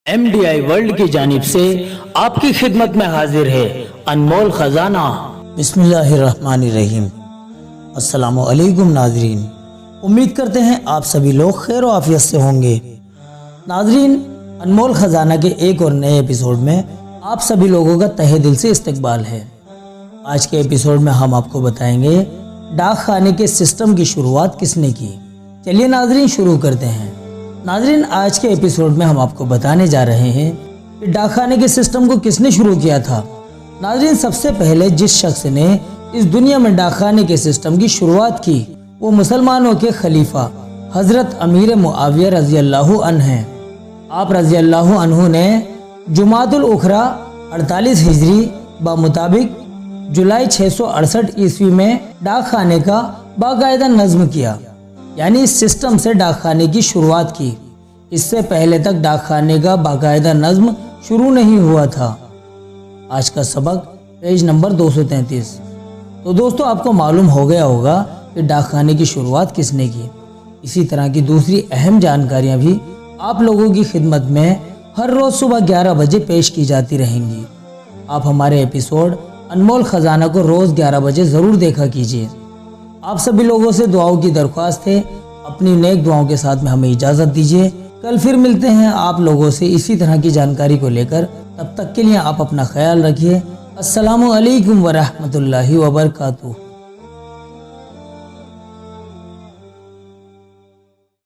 MDI world की जानिब से आपकी खिदमत में हाजिर है अनमोल खजाना। बिस्मिल्लाहिर्रहमानिर्रहीम। अस्सलामु अलैकुम नाजरीन, उम्मीद करते हैं आप सभी लोग खैर आफियत से होंगे। नाजरीन, अनमोल खजाना के एक और नए एपिसोड में आप सभी लोगों का तहे दिल से इस्तकबाल है। आज के एपिसोड में हम आपको बताएंगे डाक खाने के सिस्टम की शुरुआत किसने की। चलिए नाजरीन शुरू करते हैं। नाजरीन, आज के एपिसोड में हम आपको बताने जा रहे हैं कि डाक खाने के सिस्टम को किसने शुरू किया था। नाजरीन, सबसे पहले जिस शख्स ने इस दुनिया में डाक खाने के सिस्टम की शुरुआत की वो मुसलमानों के खलीफा हजरत अमीर मुआविया रजी अल्लाहु अन्हु हैं। आप रजी अल्लाहु अन्हु ने जुमातुल उखरा 48 हिजरी मुताबिक जुलाई 668 ईस्वी में डाक खाने का बाकायदा नज्म किया, यानी इस सिस्टम से डाक खाने की शुरुआत की। इससे पहले तक डाक खाने का बाकायदा नज्म शुरू नहीं हुआ था। आज का सबक पेज नंबर 233। तो दोस्तों, आपको मालूम हो गया होगा कि डाक खाने की शुरुआत किसने की। इसी तरह की दूसरी अहम जानकारियां भी आप लोगों की खिदमत में हर रोज़ सुबह 11 बजे पेश की जाती रहेंगी। आप हमारे एपिसोड अनमोल खजाना को रोज़ 11 बजे ज़रूर देखा कीजिए। आप सभी लोगों से दुआओं की दरख्वास्त है, अपनी नेक दुआओं के साथ में हमें इजाज़त दीजिए। कल फिर मिलते हैं आप लोगों से इसी तरह की जानकारी को लेकर। तब तक के लिए आप अपना ख्याल रखिए। अस्सलामु अलैकुम व रहमतुल्लाहि व बरकातुहू।